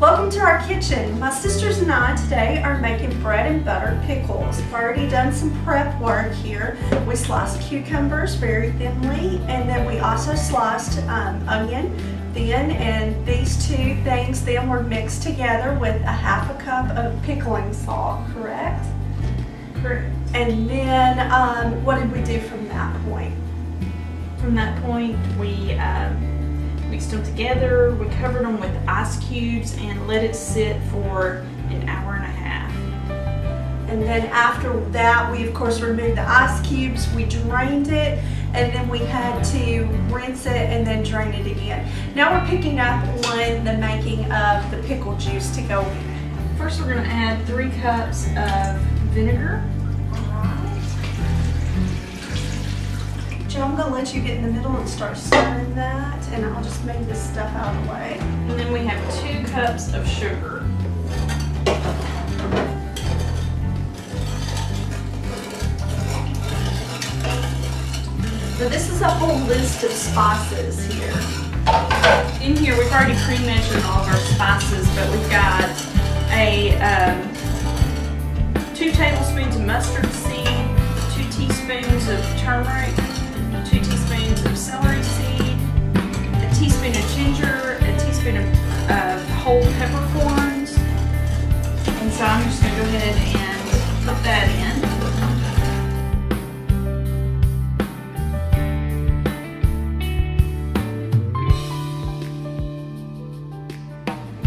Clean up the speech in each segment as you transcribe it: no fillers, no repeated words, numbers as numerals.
Welcome to our kitchen. My sisters and I today are making bread and butter pickles. We've already done some prep work here. We sliced cucumbers very thinly, and then we also sliced onion thin, and these two things then were mixed together with a half a cup of pickling salt, correct? Correct. And then what did we do from that point? From that point, we mixed them together, we covered them with ice cubes and let it sit for an hour and a half. And then after that, we of course removed the ice cubes, we drained it, and then we had to rinse it and then drain it again. Now we're picking up on the making of the pickle juice to go in. First, we're going to add 3 cups of vinegar. Joe, I'm going to let you get in the middle and start stirring that, and I'll just move this stuff out of the way. And then we have 2 cups of sugar. So this is a whole list of spices here. In here, we've already pre-measured all of our spices, but we've got a 2 tablespoons of mustard seed, 2 teaspoons of turmeric, 2 teaspoons of celery seed, a teaspoon of ginger, a teaspoon of whole peppercorns. And so I'm just going to go ahead and put that in.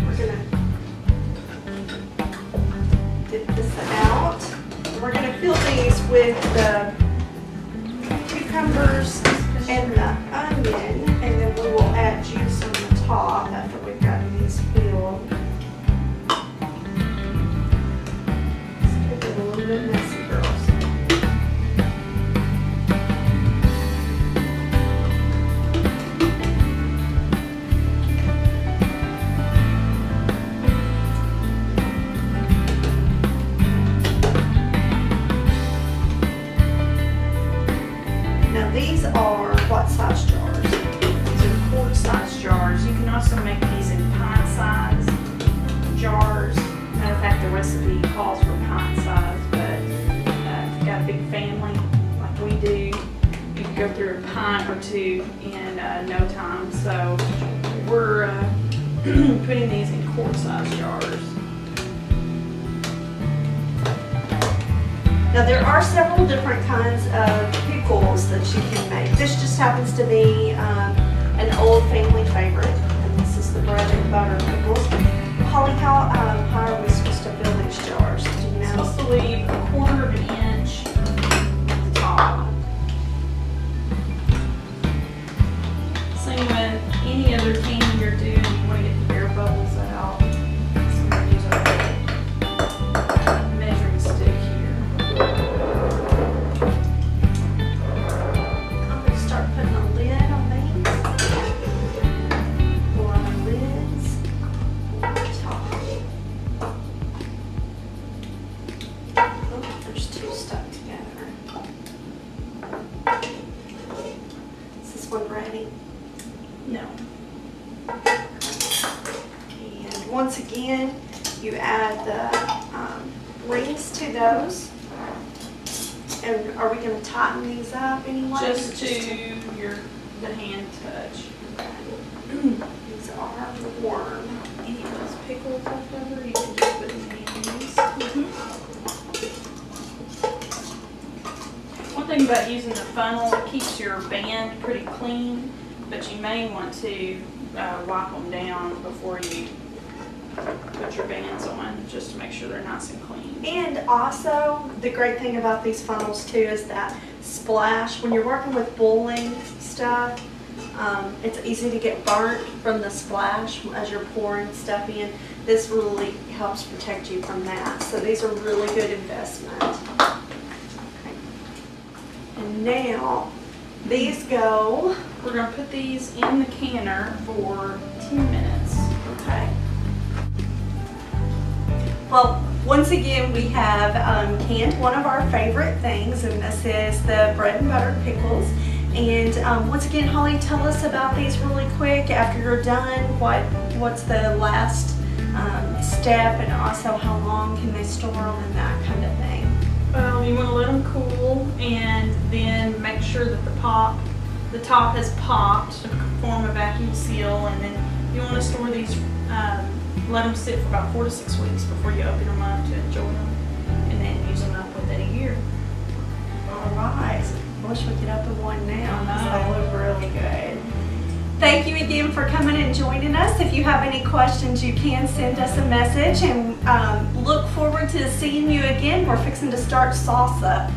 We're going to dip this out. We're going to fill these with the cucumbers and the onion, and then we will add juice on the top after we've gotten these filled. Let's get it a little bit messy, girls. Now these are what size jars? These are quart size jars. You can also make these in pint size jars. Matter of fact, the recipe calls for pint size, but if you've got a big family like we do, you can go through a pint or 2 in no time. So we're putting these in quart size jars. Now there are several different kinds of pickles that you can make. This just happens to be an old family favorite, and this is the bread and butter pickles. Holly, how high are we supposed to fill these jars? Do you know? Supposed to leave a 1/4 of an inch at the top. Same with any other candy you're doing, you want to get the air bubbles out. So I'm going to use a measuring stick here. I'm going to start putting a lid on these. Pour our lids on the top. Oh, there's 2 stuck together. Is this one ready? No. And once again, you add the rings to those. And are we going to tighten these up anyway? Just to the hand touch. These are warm. Any of those pickles left over, you can just put in any of these. One thing about using the funnel, it keeps your band pretty clean, but you may want to wipe them down before you put your bands on, just to make sure they're nice and clean. And also, the great thing about these funnels too is that splash. When you're working with boiling stuff, it's easy to get burnt from the splash as you're pouring stuff in. This really helps protect you from that. So these are really good investment. Okay. And now, these go. We're going to put these in the canner for 10 minutes. Okay. Well, once again, we have canned one of our favorite things, and this is the bread and butter pickles. And once again, Holly, tell us about these really quick. After you're done, what's the last step, and also how long can they store them and that kind of thing. You want to let them cool, and then make sure that the top has popped to form a vacuum seal, and then you want to store these, let them sit for about 4 to 6 weeks before you open them up to enjoy them, and then use them up within a year. All right. I wish we could open one now. I know. They look really good. Thank you again for coming and joining us. If you have any questions, you can send us a message, and look forward to seeing you again. We're fixing to start salsa.